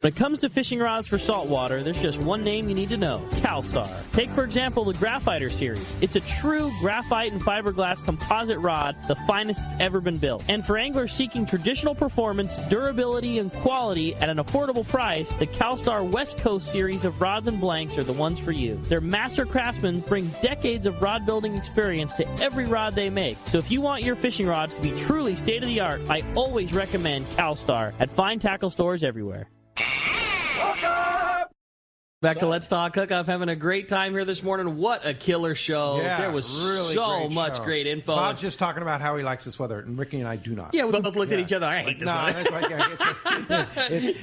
When it comes to fishing rods for saltwater, there's just one name you need to know, CalStar. Take, for example, the Graphiter series. It's a true graphite and fiberglass composite rod, the finest it's ever been built. And for anglers seeking traditional performance, durability, and quality at an affordable price, the CalStar West Coast series of rods and blanks are the ones for you. Their master craftsmen bring decades of rod building experience to every rod they make. So if you want your fishing rods to be truly state-of-the-art, I always recommend CalStar at fine tackle stores everywhere. Back to Let's Talk Hookup. Having a great time here this morning. What a killer show. Yeah, there was really so much great info. Bob's just talking about how he likes this weather, and Ricky and I do not. Yeah, we both looked at each other. I hate this weather.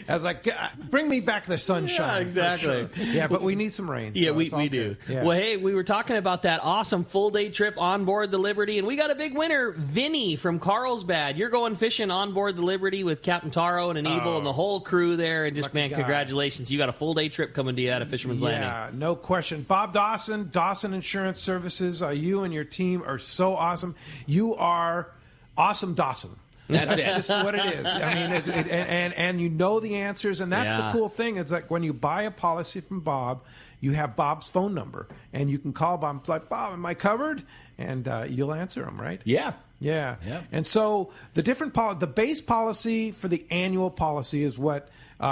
I was like, bring me back the sunshine. Yeah, exactly. Sure. Yeah, but we need some rain. Yeah, so we do. Yeah. Well, hey, we were talking about that awesome full-day trip on board the Liberty, and we got a big winner, Vinny from Carlsbad. You're going fishing on board the Liberty with Captain Taro and Anibal and the whole crew there, and just, man, congratulations. You got a full-day trip coming to you out of Fisherman's Landing. Yeah, no question. Bob Dawson, Dawson Insurance Services, you and your team are so awesome. You are awesome Dawson. That's just what it is. I mean, and you know the answers, and that's the cool thing. It's like when you buy a policy from Bob, you have Bob's phone number, and you can call Bob and be like, Bob, am I covered? And you'll answer him, right? Yeah. Yeah. And so the the base policy for the annual policy is what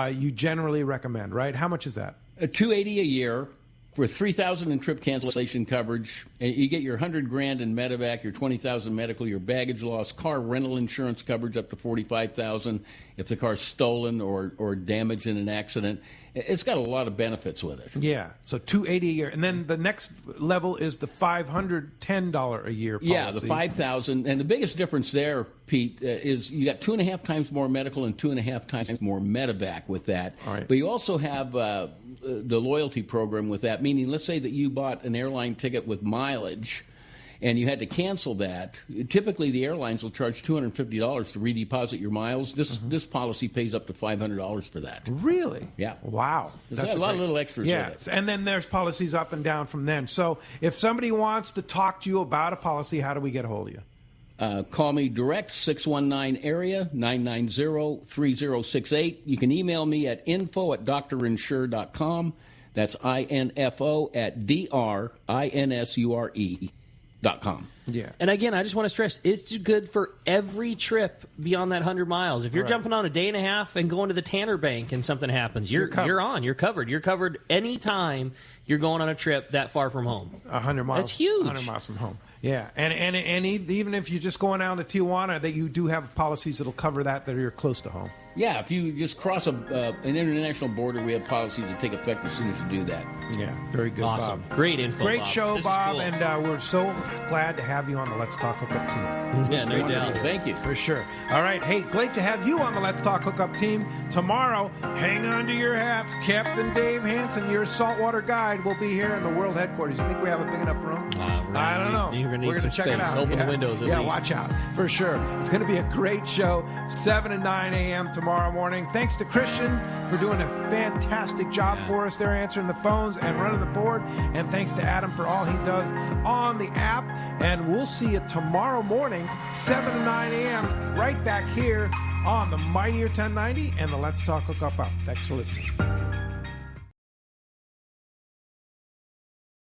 you generally recommend, right? How much is that? $280 a year for $3,000 in trip cancellation coverage. And you get your $100,000 in medevac, your $20,000 medical, your baggage loss, car rental insurance coverage up to $45,000 if the car's stolen or damaged in an accident. It's got a lot of benefits with it. Yeah, so $280 a year, and then the next level is the $510 a year policy. Yeah, the $5,000, and the biggest difference there, Pete, is you got 2.5 times more medical and 2.5 times more medevac with that. All right. But you also have the loyalty program with that, meaning let's say that you bought an airline ticket with mileage, and you had to cancel that, typically the airlines will charge $250 to redeposit your miles. This policy pays up to $500 for that. Really? Yeah. Wow. There's a lot of little extras with it. And then there's policies up and down from then. So if somebody wants to talk to you about a policy, how do we get a hold of you? Call me direct, 619-AREA, 990-3068. You can email me at info@drinsure.com. That's info@drinsure.com. Yeah. And again, I just want to stress, it's good for every trip beyond that 100 miles. If you're jumping on a day and a half and going to the Tanner Bank and something happens, you're covered. You're covered any time you're going on a trip that far from home. 100 miles. That's huge. 100 miles from home. Yeah, and even if you're just going down to Tijuana, that you do have policies that'll cover that you're close to home. Yeah, if you just cross an international border, we have policies that take effect as soon as you do that. Yeah, very good, awesome. Bob. Great info, Great Bob. show, This is Bob, cool. and we're so glad to have you on the Let's Talk Hookup team. Yeah, no doubt. Thank you. For sure. All right, hey, great to have you on the Let's Talk Hookup team. Tomorrow, hang on to your hats. Captain Dave Hansen, your saltwater guide, will be here in the world headquarters. You think we have a big enough room? I don't know. You're We're going to check it out. Open the windows at least. least. Watch out. For sure. It's going to be a great show, 7 to 9 a.m. tomorrow morning. Thanks to Christian for doing a fantastic job for us there, answering the phones and running the board. And thanks to Adam for all he does on the app. And we'll see you tomorrow morning, 7 to 9 a.m., right back here on the Mightier 1090 and the Let's Talk Hookup app. Thanks for listening.